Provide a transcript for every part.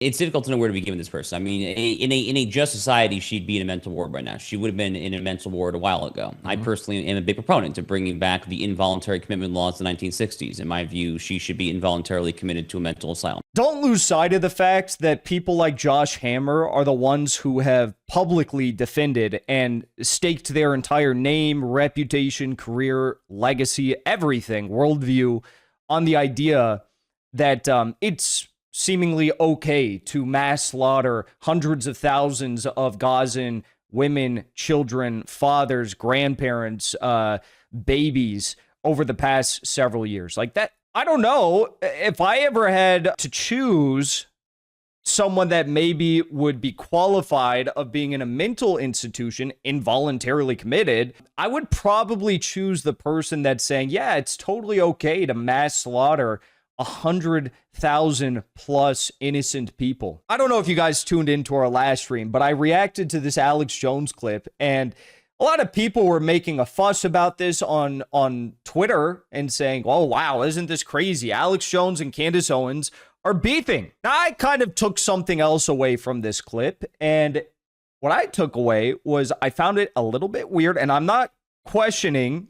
It's difficult to know where to begin with this person. I mean, in a just society, she'd be in a mental ward right now. She would have been in a mental ward a while ago. I personally am a big proponent of bringing back the involuntary commitment laws of the 1960s. In my view, she should be involuntarily committed to a mental asylum. Don't lose sight of the fact that people like Josh Hammer are the ones who have publicly defended and staked their entire name, reputation, career, legacy, everything, worldview on the idea that it's seemingly okay to mass slaughter hundreds of thousands of Gazan women, children, fathers, grandparents, babies over the past several years. Like that, I don't know if I ever had to choose someone that maybe would be qualified of being in a mental institution, involuntarily committed. I would probably choose the person that's saying, yeah, it's totally okay to mass slaughter 100,000 plus innocent people. I don't know if you guys tuned into our last stream, but I reacted to this Alex Jones clip, and a lot of people were making a fuss about this on Twitter and saying, oh, wow, isn't this crazy? Alex Jones and Candace Owens are beefing. Now, I kind of took something else away from this clip, and what I took away was I found it a little bit weird, and I'm not questioning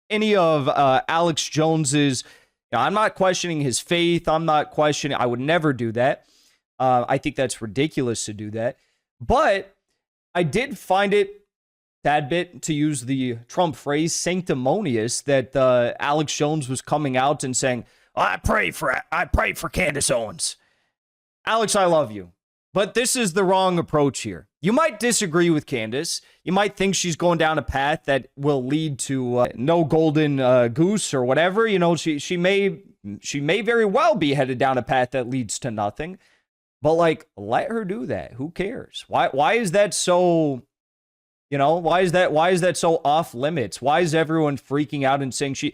any of Alex Jones's. I'm not questioning his faith. I'm not questioning. I would never do that. I think that's ridiculous to do that. But I did find it that bit, to use the Trump phrase, sanctimonious, that Alex Jones was coming out and saying, I pray for Candace Owens. Alex, I love you, but this is the wrong approach here. You might disagree with Candace. You might think she's going down a path that will lead to no golden goose or whatever. You know, she may very well be headed down a path that leads to nothing. But like, let her do that. Who cares? Why is that so? You know, why is that so off limits? Why is everyone freaking out and saying she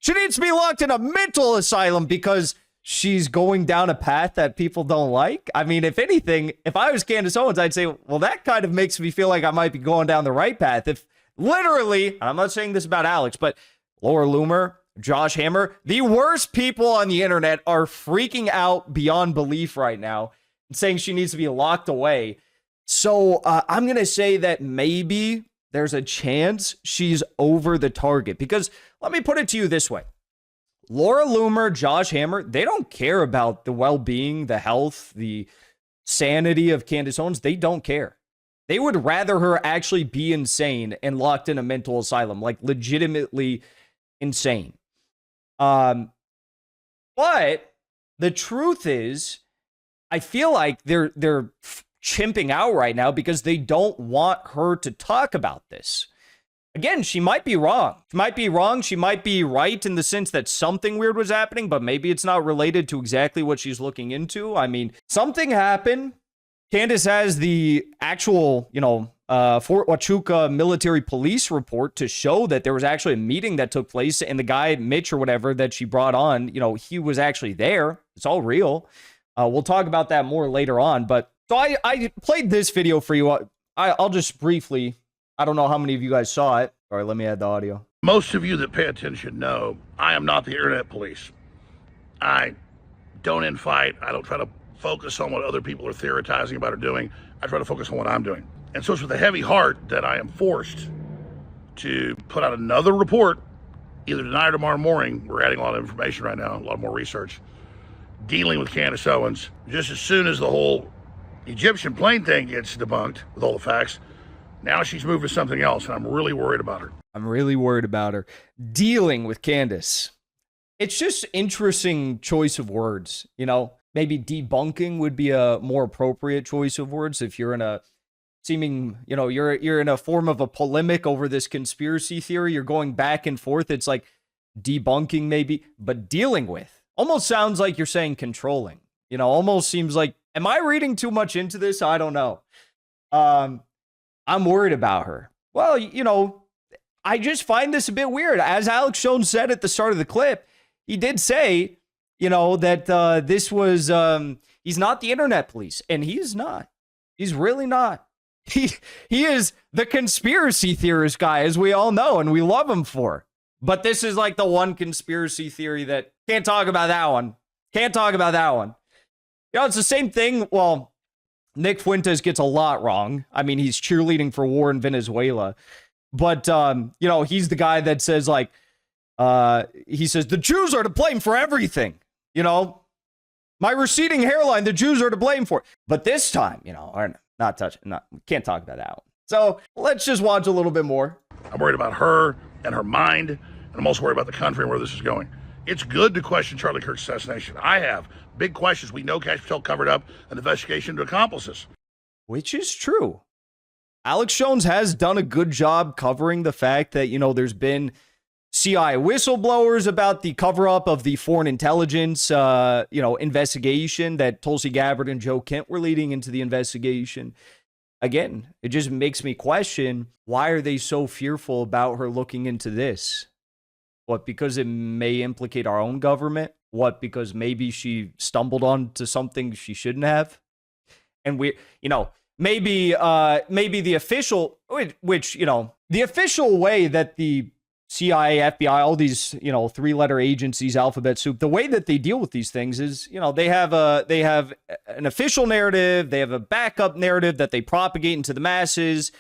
needs to be locked in a mental asylum because she's going down a path that people don't like? I mean, if anything, if I was Candace Owens, I'd say, well, that kind of makes me feel like I might be going down the right path. If literally, I'm not saying this about Alex, but Laura Loomer, Josh Hammer, the worst people on the internet are freaking out beyond belief right now and saying she needs to be locked away. So I'm going to say that maybe there's a chance she's over the target, because let me put it to you this way. Laura Loomer, Josh Hammer, they don't care about the well-being, the health, the sanity of Candace Owens. They don't care. They would rather her actually be insane and locked in a mental asylum, like legitimately insane. But the truth is, I feel like they're chimping out right now because they don't want her to talk about this. Again, she might be wrong. She might be wrong. She might be right in the sense that something weird was happening, but maybe it's not related to exactly what she's looking into. I mean, something happened. Candace has the actual, Fort Huachuca military police report to show that there was actually a meeting that took place, and the guy, Mitch or whatever, that she brought on, he was actually there. It's all real. We'll talk about that more later on. But so I played this video for you. I'll just briefly. I don't know how many of you guys saw it. All right, let me add the audio. Most of you that pay attention know I am not the internet police. I don't infight. I don't try to focus on what other people are theorizing about or doing. I try to focus on what I'm doing. And so it's with a heavy heart that I am forced to put out another report, either tonight or tomorrow morning. We're adding a lot of information right now, a lot more research, dealing with Candace Owens. Just as soon as the whole Egyptian plane thing gets debunked with all the facts, now she's moved to something else, and I'm really worried about her. I'm really worried about her. Dealing with Candace. It's just interesting choice of words, Maybe debunking would be a more appropriate choice of words if you're in a seeming, you're in a form of a polemic over this conspiracy theory. You're going back and forth. It's like debunking maybe, but dealing with almost sounds like you're saying controlling. Almost seems like, am I reading too much into this? I don't know. I'm worried about her. Well, I just find this a bit weird. As Alex Jones said at the start of the clip, he did say, that this was, he's not the internet police. And he is not. He's really not. He is the conspiracy theorist guy, as we all know, and we love him for. But this is like the one conspiracy theory that can't talk about that one. Can't talk about that one. You know, it's the same thing. Well, Nick Fuentes gets a lot wrong. I mean, he's cheerleading for war in Venezuela. But, you know, he's the guy that says, like, he says, the Jews are to blame for everything. You know, my receding hairline, the Jews are to blame for it. But this time, you know, can't talk about that one. So let's just watch a little bit more. I'm worried about her and her mind, and I'm also worried about the country and where this is going. It's good to question Charlie Kirk's assassination. I have big questions. We know Cash Patel covered up an investigation into accomplices. Which is true. Alex Jones has done a good job covering the fact that, you know, there's been CIA whistleblowers about the cover-up of the foreign intelligence, you know, investigation that Tulsi Gabbard and Joe Kent were leading into the investigation. Again, it just makes me question, why are they so fearful about her looking into this? What, because it may implicate our own government? What, because maybe she stumbled onto something she shouldn't have? And we, you know, maybe the official, which, you know, the official way that the CIA, FBI, all these, you know, three-letter agencies, alphabet soup, the way that they deal with these things is, you know, they have an official narrative, they have a backup narrative that they propagate into the masses,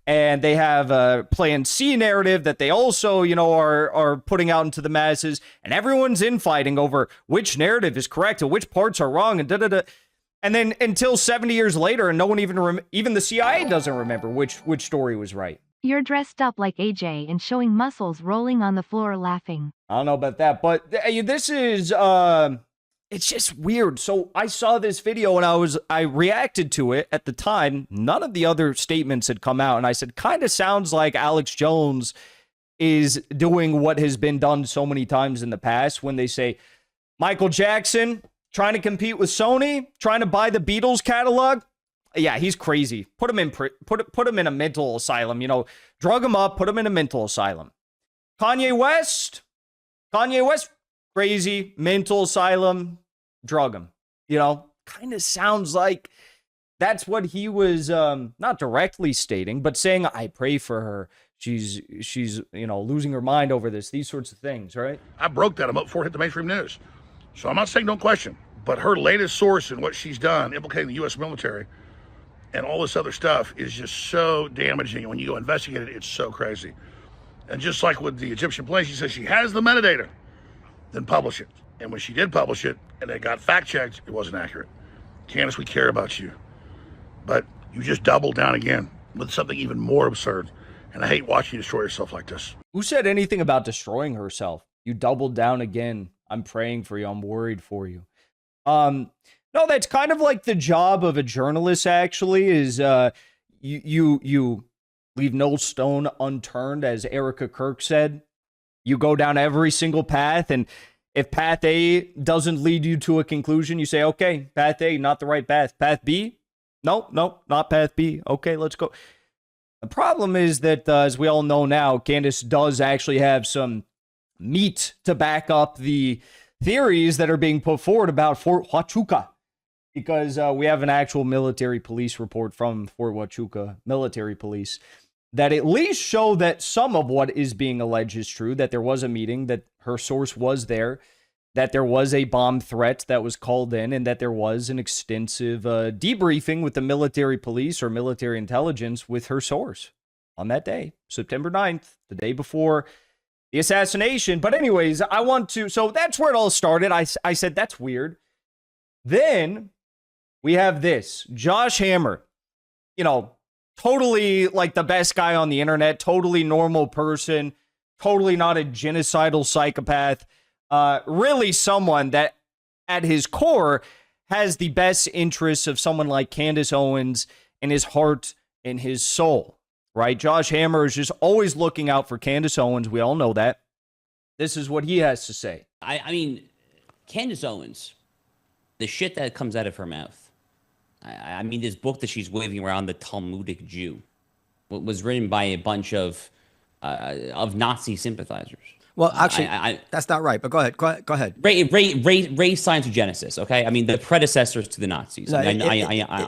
and they have a Plan C narrative that they also, you know, are putting out into the masses, and everyone's infighting over which narrative is correct and which parts are wrong, and da-da-da. And then until 70 years later, and no one even the CIA doesn't remember which story was right. You're dressed up like AJ and showing muscles rolling on the floor laughing. I don't know about that, but this is, it's just weird. So I saw this video and I reacted to it at the time. None of the other statements had come out. And I said, kind of sounds like Alex Jones is doing what has been done so many times in the past when they say, Michael Jackson trying to compete with Sony, trying to buy the Beatles catalog. Yeah, he's crazy. Put him in a mental asylum, you know, drug him up, put him in a mental asylum. Kanye West, crazy, mental asylum, drug him. You know, kind of sounds like that's what he was not directly stating, but saying, I pray for her. She's you know, losing her mind over this, these sorts of things, right? I broke that up before it hit the mainstream news. So I'm not saying don't question, but her latest source in what she's done, implicating the U.S. military, and all this other stuff is just so damaging. And when you go investigate it, it's so crazy. And just like with the Egyptian plane, she says she has the metadata, then publish it. And when she did publish it, and it got fact-checked, it wasn't accurate. Candace, we care about you. But you just doubled down again with something even more absurd. And I hate watching you destroy yourself like this. Who said anything about destroying herself? You doubled down again. I'm praying for you. I'm worried for you. No, that's kind of like the job of a journalist, actually, is you leave no stone unturned, as Erica Kirk said. You go down every single path, and if path A doesn't lead you to a conclusion, you say, okay, path A, not the right path. Path B? Nope, not path B. Okay, let's go. The problem is that, as we all know now, Candace does actually have some meat to back up the theories that are being put forward about Fort Huachuca. Because we have an actual military police report from Fort Huachuca military police that at least show that some of what is being alleged is true, that there was a meeting, that her source was there, that there was a bomb threat that was called in, and that there was an extensive debriefing with the military police or military intelligence with her source on that day, September 9th, the day before the assassination. But anyways, so that's where it all started. I said, that's weird. Then we have this, Josh Hammer, you know, totally like the best guy on the internet, totally normal person, totally not a genocidal psychopath, really someone that at his core has the best interests of someone like Candace Owens in his heart and his soul, right? Josh Hammer is just always looking out for Candace Owens. We all know that. This is what he has to say. I mean, Candace Owens, the shit that comes out of her mouth. I mean, this book that she's waving around, The Talmudic Jew, was written by a bunch of Nazi sympathizers. Well, actually, that's not right. But go ahead. Go ahead. Race science eugenesis. Okay, I mean the predecessors to the Nazis. No,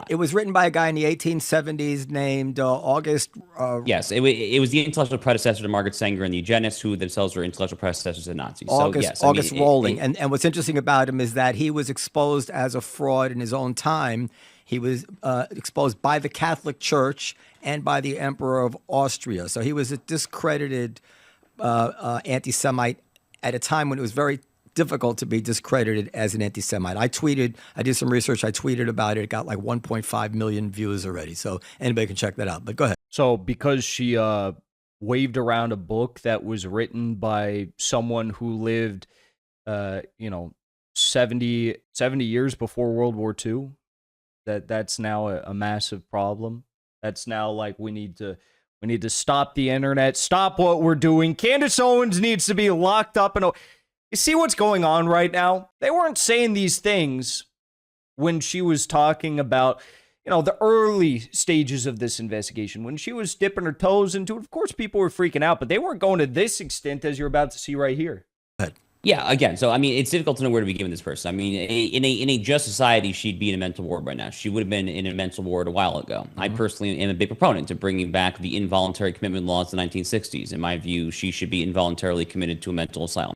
it was written by a guy in the 1870s named August. Yes, it was the intellectual predecessor to Margaret Sanger and the eugenists, who themselves were intellectual predecessors to the Nazis. August Rolling. And what's interesting about him is that he was exposed as a fraud in his own time. He was exposed by the Catholic Church and by the Emperor of Austria. So he was a discredited anti-Semite at a time when it was very difficult to be discredited as an anti-Semite. I did some research, I tweeted about it. It got like 1.5 million views already. So anybody can check that out. But go ahead. So because she waved around a book that was written by someone who lived, 70 years before World War II, that's now a massive problem. That's now like we need to stop the internet, stop what we're doing. Candace Owens needs to be locked up. And you see what's going on right now? They weren't saying these things when she was talking about, the early stages of this investigation. When she was dipping her toes into it, of course, people were freaking out, but they weren't going to this extent as you're about to see right here. Yeah, again, so I mean, it's difficult to know where to begin with this person. I mean, in a just society, she'd be in a mental ward right now. She would have been in a mental ward a while ago. I personally am a big proponent to bringing back the involuntary commitment laws of the 1960s. In my view, she should be involuntarily committed to a mental asylum.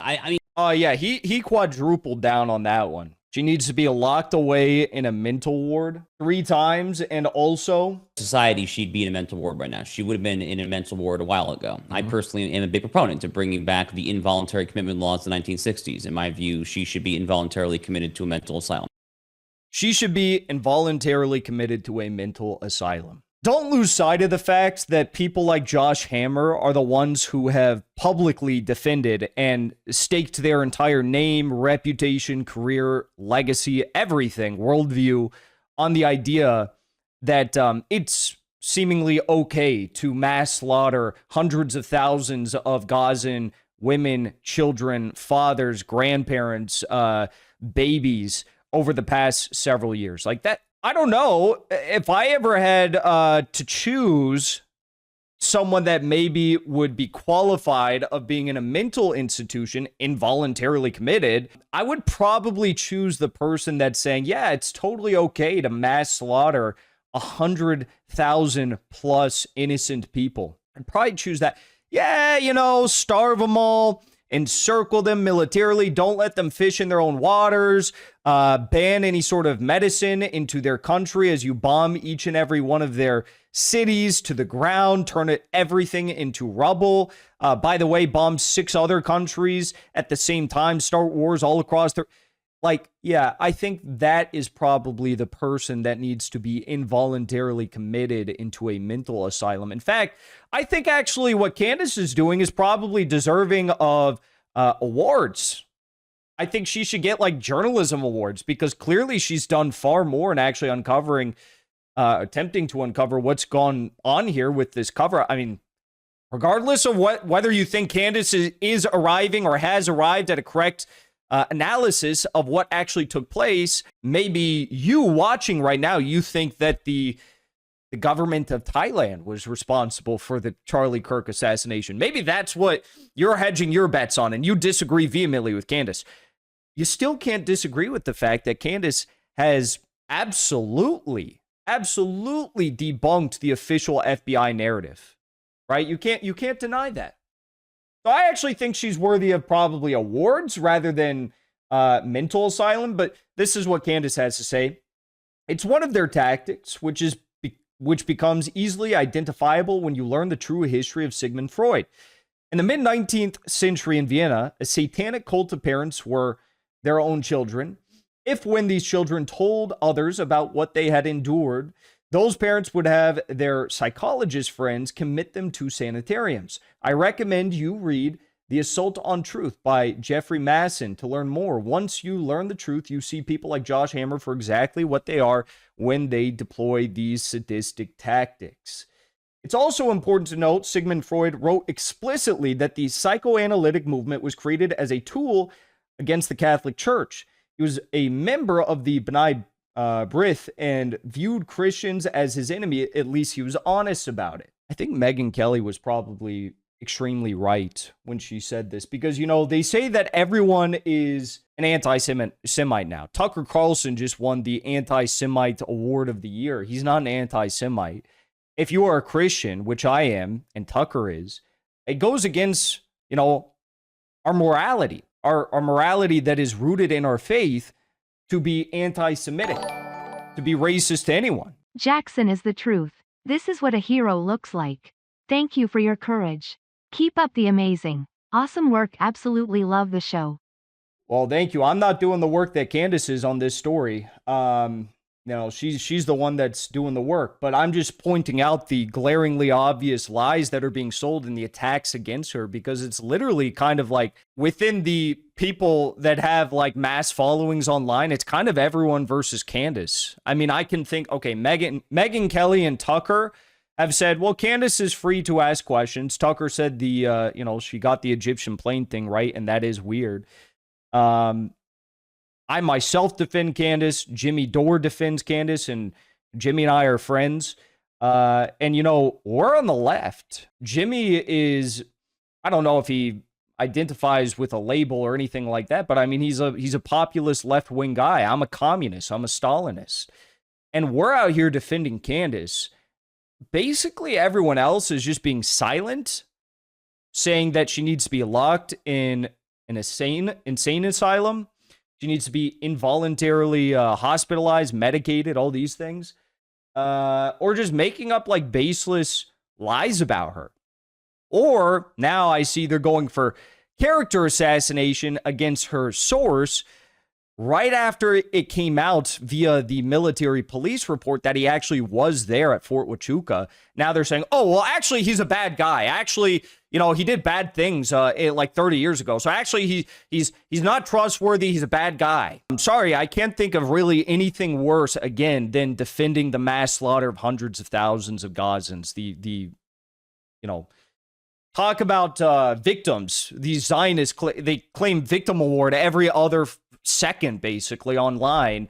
He quadrupled down on that one. She needs to be locked away in a mental ward 3 times, and also society, she'd be in a mental ward right now. She would have been in a mental ward a while ago. I personally am a big proponent to bringing back the involuntary commitment laws of the 1960s. In my view, she should be involuntarily committed to a mental asylum. She should be involuntarily committed to a mental asylum. Don't lose sight of the fact that people like Josh Hammer are the ones who have publicly defended and staked their entire name, reputation, career, legacy, everything, worldview on the idea that it's seemingly okay to mass slaughter hundreds of thousands of Gazan women, children, fathers, grandparents, babies over the past several years. Like that. I don't know if I ever had to choose someone that maybe would be qualified of being in a mental institution, involuntarily committed. I would probably choose the person that's saying, yeah, it's totally okay to mass slaughter 100,000 plus innocent people. I'd probably choose that. Yeah, starve them all, encircle them militarily, don't let them fish in their own waters, ban any sort of medicine into their country as you bomb each and every one of their cities to the ground, turn everything into rubble. By the way, bomb 6 other countries at the same time, start wars all across the... I think that is probably the person that needs to be involuntarily committed into a mental asylum. In fact, I think actually what Candace is doing is probably deserving of awards. I think she should get journalism awards because clearly she's done far more in actually attempting to uncover what's gone on here with this cover. I mean, regardless of whether you think Candace is arriving or has arrived at a correct analysis of what actually took place, maybe you watching right now, you think that the government of Thailand was responsible for the Charlie Kirk assassination. Maybe that's what you're hedging your bets on, and you disagree vehemently with Candace. You still can't disagree with the fact that Candace has absolutely debunked the official FBI narrative, right? You can't deny that. So I actually think she's worthy of probably awards rather than mental asylum, but this is what Candace has to say. It's one of their tactics, which becomes easily identifiable when you learn the true history of Sigmund Freud. In the mid-19th century in Vienna, a satanic cult of parents were their own children. When these children told others about what they had endured, those parents would have their psychologist friends commit them to sanitariums. I recommend you read The Assault on Truth by Jeffrey Masson to learn more. Once you learn the truth, you see people like Josh Hammer for exactly what they are when they deploy these sadistic tactics. It's also important to note Sigmund Freud wrote explicitly that the psychoanalytic movement was created as a tool against the Catholic Church. He was a member of the B'nai B'rith and viewed Christians as his enemy. At least he was honest about it. I think Megyn Kelly was probably extremely right when she said this, because, you know, they say that everyone is an anti-Semite now. Tucker Carlson just won the Anti-Semite Award of the Year. He's not an anti-Semite. If you are a Christian, which I am, and Tucker is, it goes against, you know, our morality, our morality that is rooted in our faith, to be anti-Semitic, to be racist to anyone. Jackson is the truth. This is what a hero looks like. Thank you for your courage. Keep up the amazing, awesome work. Absolutely love the show. Well, thank you. I'm not doing the work that Candace is on this story. You know, she's the one that's doing the work, but I'm just pointing out the glaringly obvious lies that are being sold and the attacks against her, because it's literally kind of like within the people that have like mass followings online, it's kind of everyone versus Candace. I mean, I can think, okay, Megyn Kelly and Tucker have said, well, Candace is free to ask questions. Tucker said you know, she got the Egyptian plane thing right, and that is weird. I myself defend Candace. Jimmy Dore defends Candace, and Jimmy and I are friends. And, you know, we're on the left. Jimmy is, I don't know if he identifies with a label or anything like that, but I mean, he's a populist left-wing guy. I'm a communist. I'm a Stalinist. And we're out here defending Candace. Basically, everyone else is just being silent, saying that she needs to be locked in an insane asylum. She needs to be involuntarily hospitalized, medicated, all these things. Or just making up like baseless lies about her. Or now I see they're going for character assassination against her source right after it came out via the military police report that he actually was there at Fort Huachuca. Now they're saying, oh, well, actually, he's a bad guy. Actually, you know, he did bad things like 30 years ago. So actually, he's not trustworthy. He's a bad guy. I'm sorry, I can't think of really anything worse, again, than defending the mass slaughter of hundreds of thousands of Gazans. You know, talk about victims. These Zionists, they claim victim award every other second, basically, online.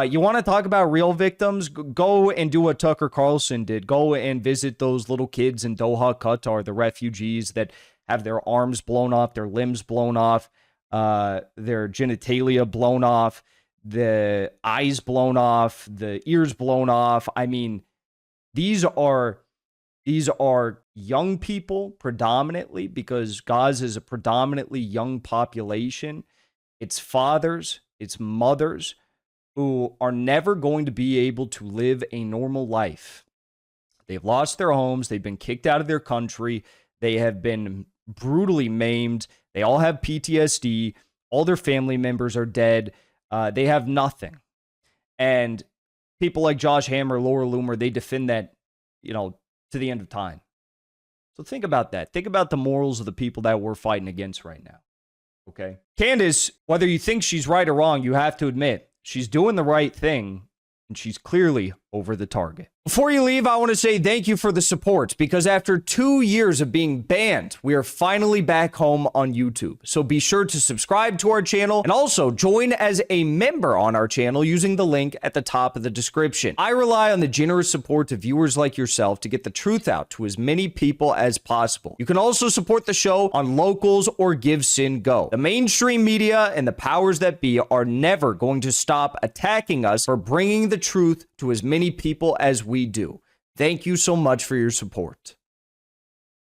You want to talk about real victims? Go and do what Tucker Carlson did. Go and visit those little kids in Doha, Qatar, the refugees that have their arms blown off, their limbs blown off, their genitalia blown off, the eyes blown off, the ears blown off. I mean, these are young people predominantly, because Gaza is a predominantly young population. It's fathers, it's mothers who are never going to be able to live a normal life. They've lost their homes. They've been kicked out of their country. They have been brutally maimed. They all have PTSD. All their family members are dead. They have nothing. And people like Josh Hammer, Laura Loomer, they defend that, you know, to the end of time. So think about that. Think about the morals of the people that we're fighting against right now. Okay. Candace, whether you think she's right or wrong, you have to admit she's doing the right thing, and she's clearly over the target. Before you leave, I want to say thank you for the support, because after 2 years of being banned, we are finally back home on YouTube. So be sure to subscribe to our channel and also join as a member on our channel using the link at the top of the description. I rely on the generous support of viewers like yourself to get the truth out to as many people as possible. You can also support the show on Locals or Give Sin Go. The mainstream media and the powers that be are never going to stop attacking us for bringing the truth to as many people as we do. Thank you so much for your support.